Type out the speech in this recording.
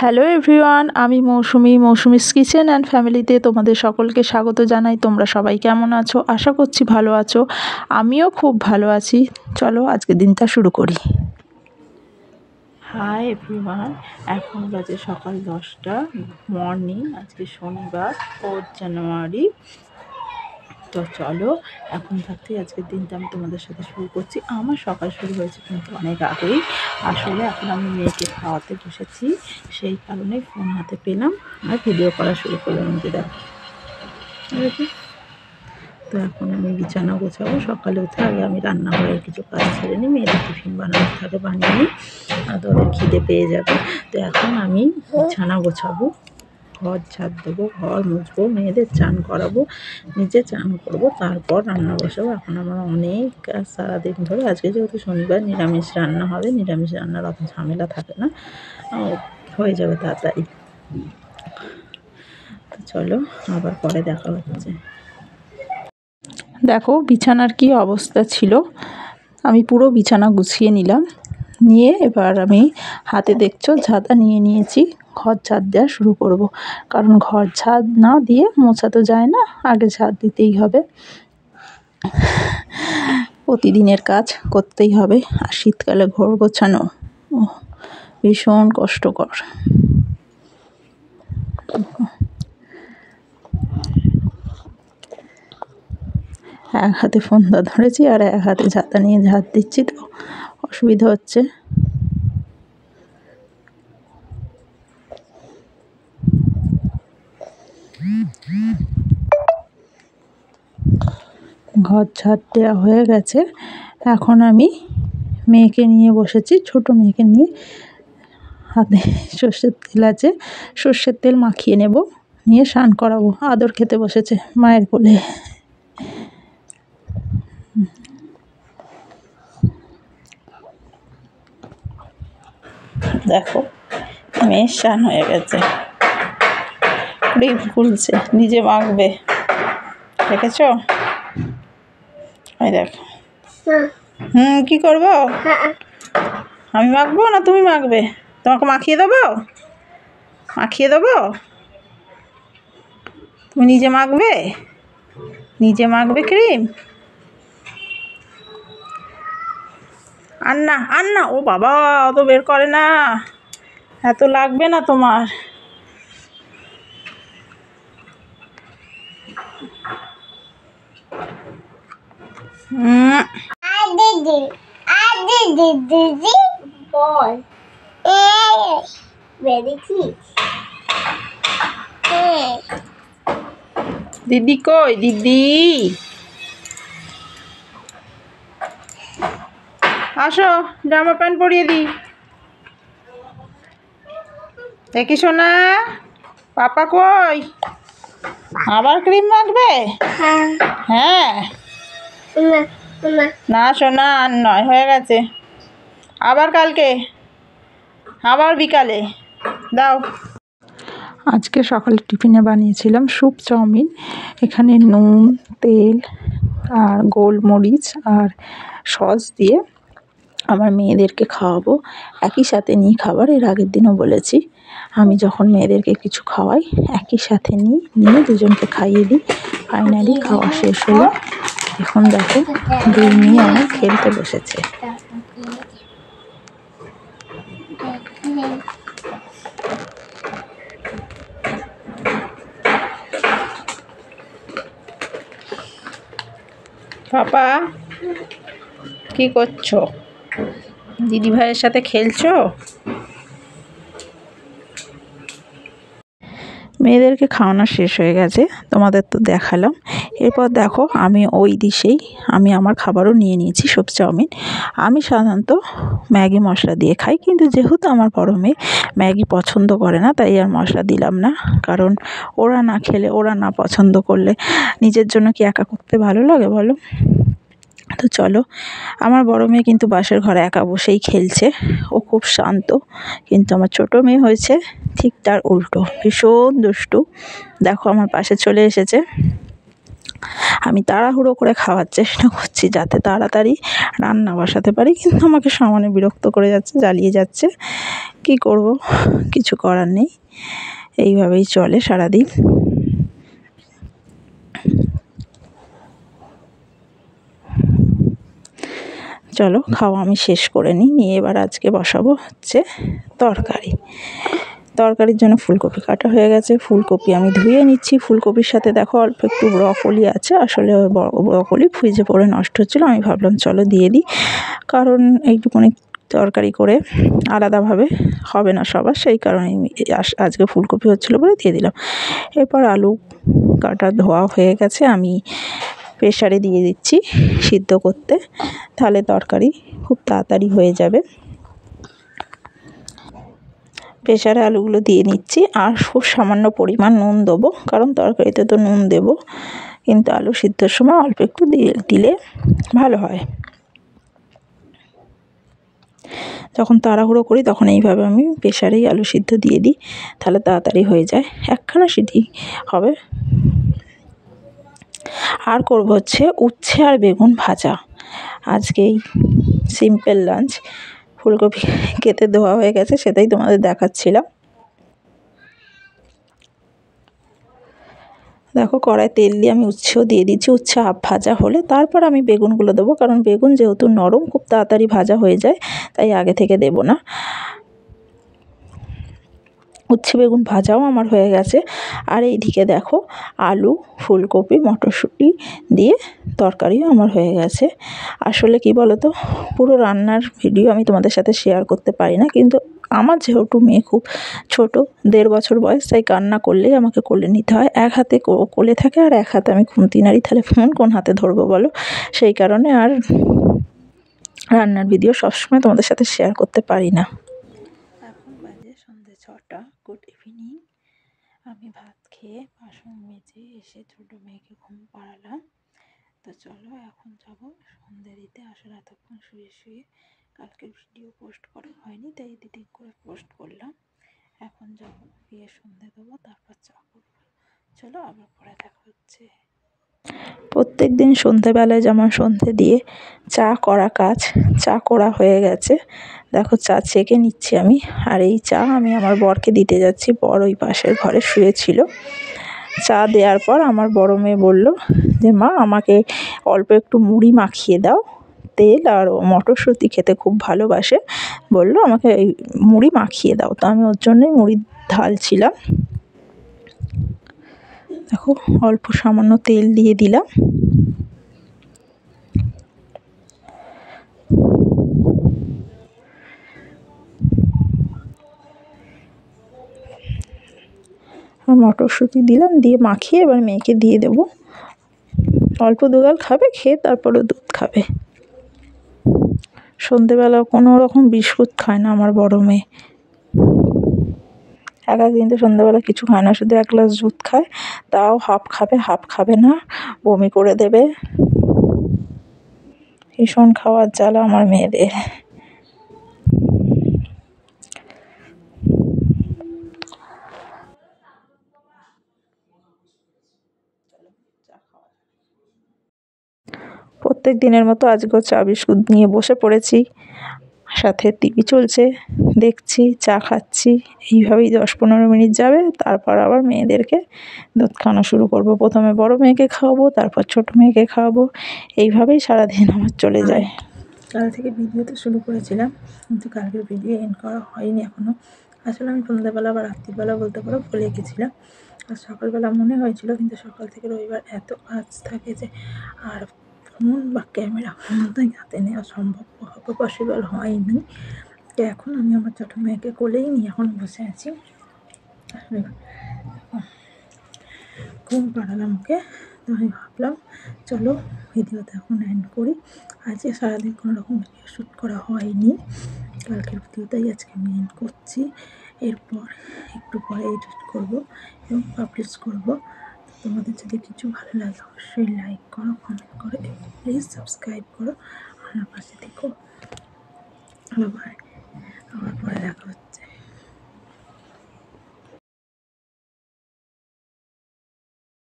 Hello everyone, আমি Mousumi's kitchen and ফ্যামিলিতে তোমাদের সকলকে স্বাগত জানাই। তোমরা সবাই কেমন আছো? আশা করছি ভালো আছো। আমিও খুব ভালো আছি। চলো আজকে দিনটা শুরু করি। হাই এভরিওয়ান, এখন বাজে সকাল 10টা মর্নিং। আজকে শনিবার 4 জানুয়ারি। তো চলো এখন থাকতেই আজকের দিনটা আমি তোমাদের সাথে শুরু করছি। আমার সকাল শুরু হয়েছে কিন্তু অনেক আগেই। আসলে এখন আমি মেয়েকে খাওয়াতে বসেছি, সেই কারণে ফোন হাতে পেলাম আর ভিডিও করা শুরু করলাম। যে দেখো, তো এখন আমি বিছানা গোছাবো। সকালে উঠে আগে আমি রান্নাঘরের কিছু কাজ ছেড়ে নিই, মেয়েদের টিফিন বানাতে থাকে বানিয়ে নিই, আর ওদের খিদে পেয়ে যাবে। তো এখন আমি বিছানা গোছাবো, ঘর ঝাড় দেবো, ঘর মুছবো, মেয়েদের চান করাবো, নিজে চান করবো, তারপর রান্না বসাবো। এখন আমার অনেক কাজ সারাদিন ধরে। আজকে যেহেতু শনিবার, নিরামিষ রান্না হবে। নিরামিষ রান্নার অত ঝামেলা থাকে না, হয়ে যাবে তাড়াতাড়ি। তো চলো আবার পরে দেখা হচ্ছে। দেখো বিছানার কি অবস্থা ছিল। আমি পুরো বিছানা গুছিয়ে নিলাম, নিয়ে এবার আমি হাতে দেখছো ঝাঁটা নিয়ে নিয়েছি। ঘর ঝাঁট দেওয়া শুরু করব, কারণ ঘর ঝাঁট না দিয়ে মোছা তো যায় না, আগে ঝাঁট দিতেই হবে। প্রতিদিনের কাজ করতেই হবে। আর শীতকালে ঘর গোছানো ভীষণ কষ্টকর। এক হাতে ফোনটা ধরেছি আর এক হাতে ঝাঁটা নিয়ে ঝাঁট দিচ্ছি, তো অসুবিধা হচ্ছে। ঘর ঝাঁট দেওয়া হয়ে গেছে। এখন আমি মেয়েকে নিয়ে বসেছি, ছোট মেয়েকে নিয়ে। হাতে সর্ষের তেল আছে, সর্ষের তেল মাখিয়ে নেব, নিয়ে স্নান করাবো। আদর খেতে বসেছে মায়ের কোলে। দেখো মেয়ের স্নান হয়ে গেছে, ক্রিম খুলছে, নিজে মাখবে। দেখেছ? এই দেখো। কি করবো? আমি মাখবো না তুমি মাখবে? তোমাকে মাখিয়ে দেবো? মাখিয়ে দেবো? তুমি নিজে মাখবে? নিজে মাখবে ক্রিম? আর না, ও বাবা, অত বের করে না, এত লাগবে না তোমার। দিদি কই? দিদি আসো, জামা প্যান্ট পরিয়ে দিই। দেখি শোনা, পাপা কই? আবার ক্রিম মাখবে? হ্যাঁ না শোনা, আর নয়, হয়ে গেছে। আবার কালকে, আবার বিকালে দাও। আজকে সকালে টিফিনে বানিয়েছিলাম স্যুপ চাউমিন। এখানে নুন, তেল আর গোলমরিচ আর সস দিয়ে আমার মেয়েদেরকে খাওয়াবো। একই সাথে নিই খাবার, এর আগের দিনও বলেছি। আমি যখন মেয়েদেরকে কিছু খাওয়াই একই সাথে নিয়ে দুজনকে খাইয়ে দিই। ফাইনালি খাওয়া শেষ হলো। এখন দেখো দুই মেয়ে আমার খেলতে বসেছে। পাপা কি করছো? দিদি ভাইয়ের সাথে খেলছো? মেয়েদেরকে খাওয়ানো শেষ হয়ে গেছে, তোমাদের তো দেখালাম। এরপর দেখো আমি ওই ডিশেই আমি আমার খাবারও নিয়ে নিয়েছি, স্যুপ চাউমিন। আমি সাধারণত ম্যাগি মশলা দিয়ে খাই, কিন্তু যেহেতু আমার বড় মেয়ে ম্যাগি পছন্দ করে না, তাই আর মশলা দিলাম না। কারণ ওরা না খেলে, ওরা না পছন্দ করলে নিজের জন্য কি একা করতে ভালো লাগে বলো? তো চলো, আমার বড় মেয়ে কিন্তু পাশের ঘরে একা বসেই খেলছে, ও খুব শান্ত। কিন্তু আমার ছোট মেয়ে হয়েছে ঠিক তার উল্টো, ভীষণ দুষ্টু। দেখো আমার পাশে চলে এসেছে, আমি তাড়াহুড়ো করে খাওয়ার চেষ্টা করছি যাতে তাড়াতাড়ি রান্না বসাতে পারি, কিন্তু আমাকে সমানে বিরক্ত করে যাচ্ছে, জ্বালিয়ে যাচ্ছে। কি করব, কিছু করার নেই, এইভাবেই চলে সারাদিন। চলো খাওয়া আমি শেষ করে নিয়ে এবার আজকে বসাবো হচ্ছে তরকারির জন্য ফুলকপি কাটা হয়ে গেছে। ফুলকপি আমি ধুয়ে নিচ্ছি। ফুলকপির সাথে দেখো অল্প একটু ব্রকলি আছে, আসলে ব্রকলি ফ্রিজে পড়ে নষ্ট হচ্ছিলো, আমি ভাবলাম চলো দিয়ে দিই, কারণ এইটুকুনি তরকারি করে আলাদাভাবে হবে না সবার, সেই কারণে আজকে ফুলকপি হচ্ছিলো বলে দিয়ে দিলাম। এরপর আলু কাটা ধোয়া হয়ে গেছে, আমি প্রেসারে দিয়ে দিচ্ছি সিদ্ধ করতে, তাহলে তরকারি খুব তাড়াতাড়ি হয়ে যাবে। প্রেসারে আলুগুলো দিয়ে নিচ্ছি, আর খুব সামান্য পরিমাণ নুন দেবো, কারণ তরকারিতে তো নুন দেবো, কিন্তু আলু সিদ্ধর সময় অল্প একটু দিলে ভালো হয়। যখন তাড়াহুড়ো করি তখন এইভাবে আমি প্রেসারেই আলু সিদ্ধ দিয়ে দিই, তাহলে তাড়াতাড়ি হয়ে যায়, একখানা সিটি হবে। আর করব হচ্ছে উচ্ছে আর বেগুন ভাজা। আজকেই সিম্পল লাঞ্চ। ফুলকপি কেটে ধোয়া হয়ে গেছে, সেটাই তোমাদের দেখাচ্ছিলাম। দেখো কড়াই তেল দিয়ে আমি উচ্ছেও দিয়ে দিচ্ছি, উচ্ছে হাফ ভাজা হলে তারপর আমি বেগুনগুলো দেবো, কারণ বেগুন যেহেতু নরম খুব তাড়াতাড়ি ভাজা হয়ে যায়, তাই আগে থেকে দেবো না। উচ্ছে বেগুন ভাজাও আমার হয়ে গেছে, আর এইদিকে দেখো আলু ফুলকপি মটরশুঁটি দিয়ে তরকারিও আমার হয়ে গেছে। আসলে কি বলো তো, পুরো রান্নার ভিডিও আমি তোমাদের সাথে শেয়ার করতে পারি না, কিন্তু আমার যেহেতু মেয়ে খুব ছোট, 1.5 বছর বয়স, তাই কান্না করলেই আমাকে কোলে নিতে হয়, এক হাতে কোলে থাকে আর এক হাতে আমি খুন্তি নাড়ি, তাহলে ফোন কোন হাতে ধরবো বলো, সেই কারণে আর রান্নার ভিডিও সবসময় তোমাদের সাথে শেয়ার করতে পারি না। এখন বাজে সন্ধ্যে 6টা। Good evening. আমি ভাত খেয়ে বাসন মেজে এসে ছোটো মেয়েকে ঘুম পাড়ালাম। তো চলো এখন যাব সন্ধ্যে দিতে। আসলে এতক্ষণ শুয়ে শুয়ে কালকের ভিডিও পোস্ট করা হয়নি, তাই এডিটিং করে পোস্ট করলাম। এখন যাব, গিয়ে সন্ধ্যে দেবো, তারপর চা করবো। চলো আবার পরে দেখা হচ্ছে। প্রত্যেক দিন সন্ধ্যেবেলায় যেমন সন্ধ্যে দিয়ে চা করা কাজ, চা করা হয়ে গেছে। দেখো চা ছেঁকে নিচ্ছি আমি, আর এই চা আমি আমার বরকে দিতে যাচ্ছি। বর ওই পাশের ঘরে শুয়েছিল। চা দেওয়ার পর আমার বড় মেয়ে বলল যে মা আমাকে অল্প একটু মুড়ি মাখিয়ে দাও, তেল আর মটরশুঁটি খেতে খুব ভালোবাসে, বললো আমাকে এই মুড়ি মাখিয়ে দাও। তো আমি ওর জন্যই মুড়ি ঢালছিলাম। দেখো অল্প সামান্য তেল দিয়ে দিলাম। মটরশুঁটি দিলাম, দিয়ে মাখিয়ে এবার মেয়েকে দিয়ে দেবো। অল্প দুগাল খাবে, খেয়ে তারপরে দুধ খাবে। সন্ধেবেলা কোনো রকম বিস্কুট খায় না আমার বড় মেয়ে, একা কিন্তু সন্ধ্যাবেলা কিছু খায় না, শুধু 1 গ্লাস দুধ খায়, তাও হাফ খাবে, হাফ খাবে না, বমি করে দেবে। ভীষণ খাওয়ার জ্বালা আমার মেয়েদের। প্রত্যেক দিনের মতো আজকেও চা বিস্কুট নিয়ে বসে পড়েছি, সাথে টিভি চলছে, দেখছি, চা খাচ্ছি। এইভাবেই 10-15 মিনিট যাবে, তারপর আবার মেয়েদেরকে দুধ খাওয়ানো শুরু করব। প্রথমে বড় মেয়েকে খাওয়াবো, তারপর ছোটো মেয়েকে খাওয়াবো, এইভাবেই সারাদিন আমার চলে যায়। কাল থেকে ভিডিওতে শুরু করেছিলাম, কিন্তু কালকের ভিডিও এন্ড করা হয়নি এখনও। আসলে আমি সন্ধ্যাবেলা বা রাত্রিবেলা বলতে পারো ভুলে গেছিলাম, আর সকালবেলা মনে হয়েছিল, কিন্তু সকাল থেকে রবিবার এত কাজ থাকে যে আর ফোন বা ক্যামেরা কোনোটাই হাতে নেওয়া সম্ভব পসিবল হয়নি। তো এখন আমি আমার ছোটো মেয়েকে কোলেই নিয়ে এখন বসে আছি। ঘুম পাড়ালাম ওকে, তো আমি ভাবলাম চলো ভিডিওটা এখন এন্ড করি। আজকে সারাদিন কোনো রকম ভিডিও শ্যুট করা হয়নি, কালকের ভিডিওটাই আজকে আমি এন্ড করছি। এরপর একটু পরে এডিট করবো এবং পাবলিশ করবো। তোমাদের যদি কিছু ভালো লাগে অবশ্যই লাইক করো, কমেন্ট করো এবং প্লিজ সাবস্ক্রাইব করো, আমার পাশে থেকো। আবার পরে দেখা হচ্ছে।